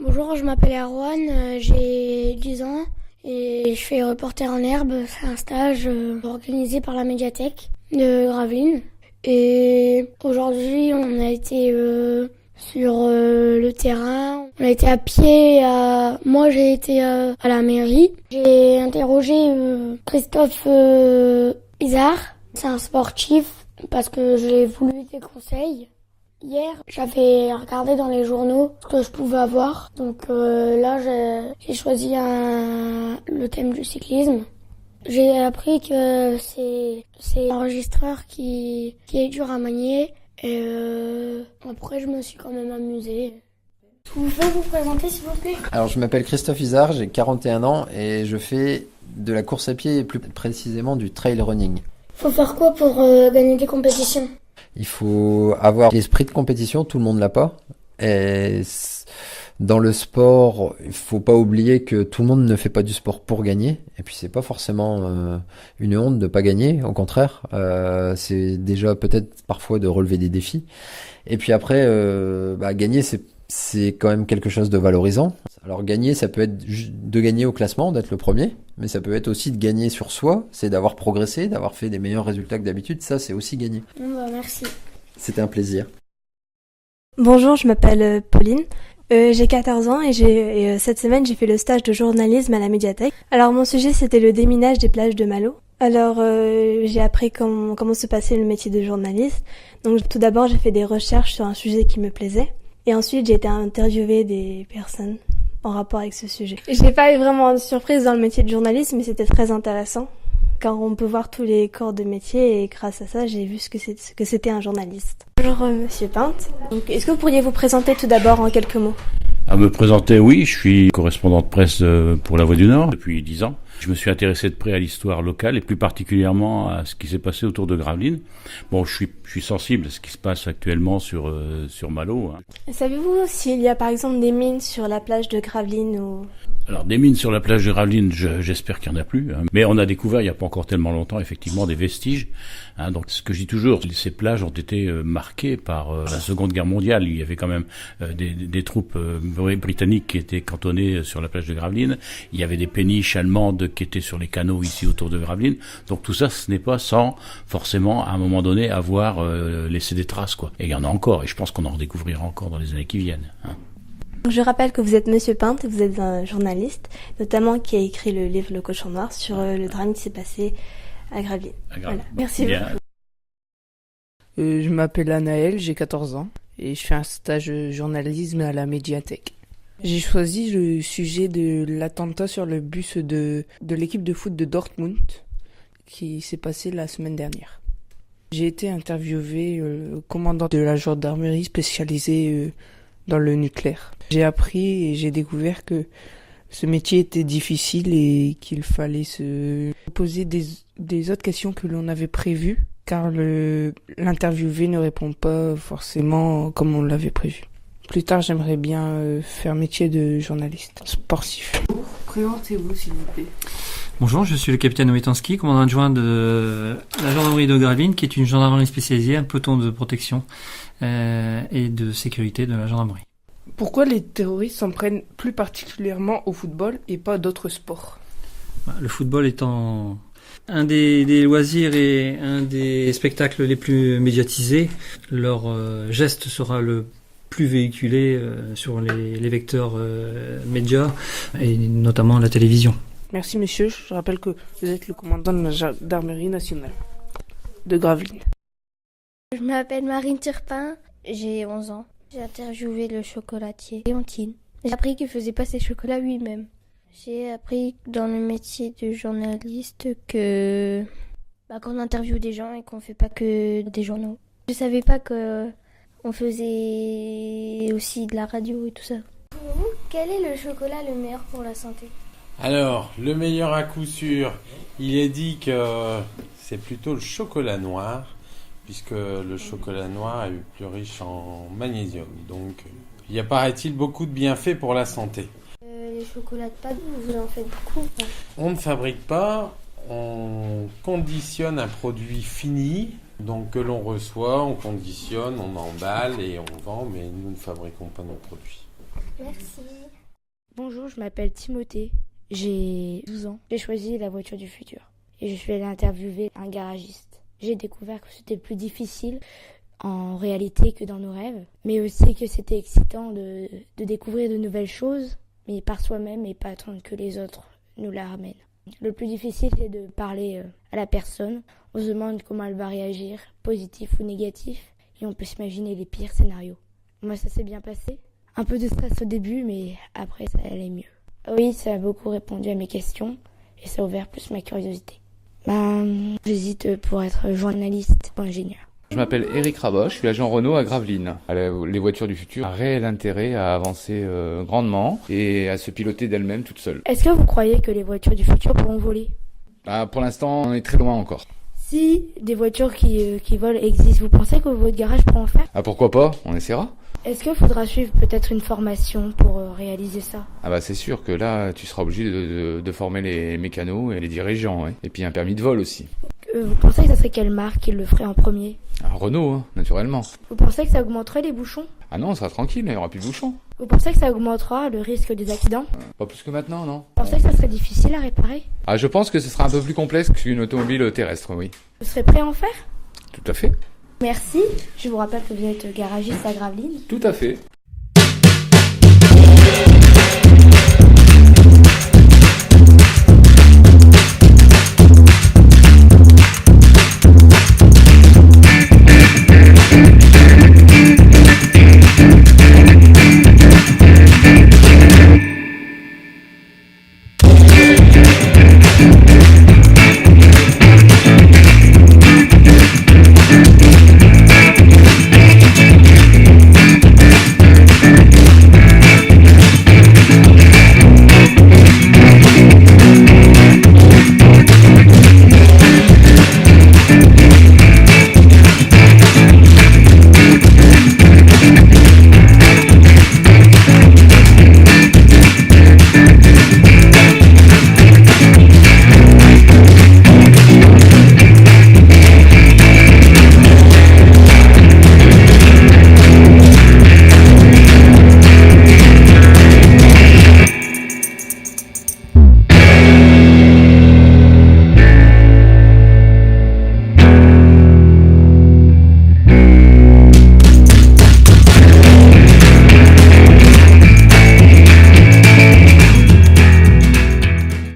Bonjour, je m'appelle Erwan, j'ai 10 ans et je fais reporter en herbe. C'est un stage organisé par la médiathèque de Gravelines. Et aujourd'hui, on a été sur le terrain. On a été à pied. Moi, j'ai été à la mairie. J'ai interrogé Christophe Isard. C'est un sportif parce que j'ai voulu des conseils. Hier, j'avais regardé dans les journaux ce que je pouvais avoir. Donc là, j'ai choisi le thème du cyclisme. J'ai appris que c'est un enregistreur qui est dur à manier. Et après, je me suis quand même amusée. Vous pouvez vous présenter, s'il vous plaît? Alors, je m'appelle Christophe Isard, j'ai 41 ans et je fais de la course à pied et plus précisément du trail running. Faut faire quoi pour gagner des compétitions? Il faut avoir l'esprit de compétition, tout le monde l'a pas. Et dans le sport, il faut pas oublier que tout le monde ne fait pas du sport pour gagner. Et puis c'est pas forcément une honte de pas gagner, au contraire. C'est déjà peut-être parfois de relever des défis. Et puis après, gagner, c'est quand même quelque chose de valorisant. Alors gagner, ça peut être de gagner au classement, d'être le premier, mais ça peut être aussi de gagner sur soi, c'est d'avoir progressé, d'avoir fait des meilleurs résultats que d'habitude, ça c'est aussi gagner. Merci. C'était un plaisir. Bonjour, je m'appelle Pauline, j'ai 14 ans et cette semaine j'ai fait le stage de journalisme à la médiathèque. Alors mon sujet c'était le déminage des plages de Malo. Alors j'ai appris comment se passait le métier de journaliste. Donc tout d'abord j'ai fait des recherches sur un sujet qui me plaisait. Et ensuite, j'ai été interviewer des personnes en rapport avec ce sujet. J'ai pas eu vraiment de surprise dans le métier de journaliste, mais c'était très intéressant, car on peut voir tous les corps de métier, et grâce à ça, j'ai vu ce que c'était un journaliste. Bonjour, Monsieur Pinte. Donc, est-ce que vous pourriez vous présenter tout d'abord en quelques mots? À me présenter, oui, je suis correspondant de presse pour La Voix du Nord depuis 10 ans. Je me suis intéressé de près à l'histoire locale et plus particulièrement à ce qui s'est passé autour de Gravelines. Bon, je suis sensible à ce qui se passe actuellement sur Malo. Savez-vous s'il y a par exemple des mines sur la plage de Gravelines ou... Alors, des mines sur la plage de Gravelines, j'espère qu'il n'y en a plus. Mais on a découvert, il n'y a pas encore tellement longtemps, effectivement, des vestiges. Donc, ce que je dis toujours, ces plages ont été marquées par la Seconde Guerre mondiale. Il y avait quand même des troupes britanniques qui étaient cantonnées sur la plage de Gravelines. Il y avait des péniches allemandes qui étaient sur les canaux ici autour de Gravelines. Donc, tout ça, ce n'est pas sans, forcément, à un moment donné, avoir laissé des traces, quoi. Et il y en a encore. Et je pense qu'on en redécouvrira encore dans les années qui viennent. Je rappelle que vous êtes Monsieur Pinte, vous êtes un journaliste, notamment qui a écrit le livre Le Cochon Noir sur le drame qui s'est passé à Gravelines. Voilà. Merci beaucoup. Je m'appelle Anaël, j'ai 14 ans et je fais un stage de journalisme à la médiathèque. J'ai choisi le sujet de l'attentat sur le bus de l'équipe de foot de Dortmund qui s'est passé la semaine dernière. J'ai été interviewé le commandant de la gendarmerie spécialisée dans le nucléaire. J'ai appris et j'ai découvert que ce métier était difficile et qu'il fallait se poser des autres questions que l'on avait prévues, car l'interviewé ne répond pas forcément comme on l'avait prévu. Plus tard, j'aimerais bien faire métier de journaliste sportif. Présentez-vous, s'il vous plaît. Bonjour, je suis le capitaine Wetansky, commandant adjoint de la gendarmerie de Gravelines, qui est une gendarmerie spécialisée, un peloton de protection et de sécurité de la gendarmerie. Pourquoi les terroristes s'en prennent plus particulièrement au football et pas d'autres sports? Le football étant un des loisirs et un des spectacles les plus médiatisés, leur geste sera le plus véhiculé sur les vecteurs médias et notamment la télévision. Merci monsieur, je rappelle que vous êtes le commandant de la gendarmerie nationale de Gravelines. Je m'appelle Marine Turpin, j'ai 11 ans. J'ai interviewé le chocolatier Léontine. J'ai appris qu'il faisait pas ses chocolats lui-même. J'ai appris dans le métier de journaliste que qu'on interviewe des gens et qu'on fait pas que des journaux. Je savais pas que on faisait aussi de la radio et tout ça. Pour vous, quel est le chocolat le meilleur pour la santé? Alors, le meilleur à coup sûr, il est dit que c'est plutôt le chocolat noir, puisque le chocolat noir est plus riche en magnésium. Donc, il y a, paraît-il, beaucoup de bienfaits pour la santé. Les chocolats de pâte, vous en faites beaucoup? On ne fabrique pas, on conditionne un produit fini, donc que l'on reçoit, on conditionne, on emballe et on vend, mais nous ne fabriquons pas nos produits. Merci. Bonjour, je m'appelle Timothée, j'ai 12 ans. J'ai choisi la voiture du futur et je suis allée interviewer un garagiste. J'ai découvert que c'était plus difficile en réalité que dans nos rêves, mais aussi que c'était excitant de découvrir de nouvelles choses, mais par soi-même et pas attendre que les autres nous la ramènent. Le plus difficile, c'est de parler à la personne. On se demande comment elle va réagir, positif ou négatif, et on peut s'imaginer les pires scénarios. Moi, ça s'est bien passé. Un peu de stress au début, mais après, ça allait mieux. Oui, ça a beaucoup répondu à mes questions, et ça a ouvert plus ma curiosité. J'hésite pour être journaliste ou ingénieur. Je m'appelle Eric Raboche, je suis agent Renault à Gravelines. Les voitures du futur ont un réel intérêt à avancer grandement et à se piloter d'elles-mêmes toutes seules. Est-ce que vous croyez que les voitures du futur pourront voler ? Pour l'instant, on est très loin encore. Si des voitures qui volent existent, vous pensez que votre garage pourra en faire ? Pourquoi pas, on essaiera. Est-ce qu'il faudra suivre peut-être une formation pour réaliser ça ? C'est sûr que là, tu seras obligé de former les mécanos et les dirigeants, ouais. Et puis un permis de vol aussi. Vous pensez que ça serait quelle marque qui le ferait en premier ? Renault, naturellement. Vous pensez que ça augmenterait les bouchons ? Non, on sera tranquille, il n'y aura plus de bouchons. Vous pensez que ça augmentera le risque des accidents ? Pas plus que maintenant, non. Vous pensez que ça serait difficile à réparer ? Je pense que ce sera un peu plus complexe qu'une automobile terrestre, oui. Vous serez prêt à en faire ? Tout à fait. Merci. Je vous rappelle que vous êtes garagiste à Gravelines. Tout à fait.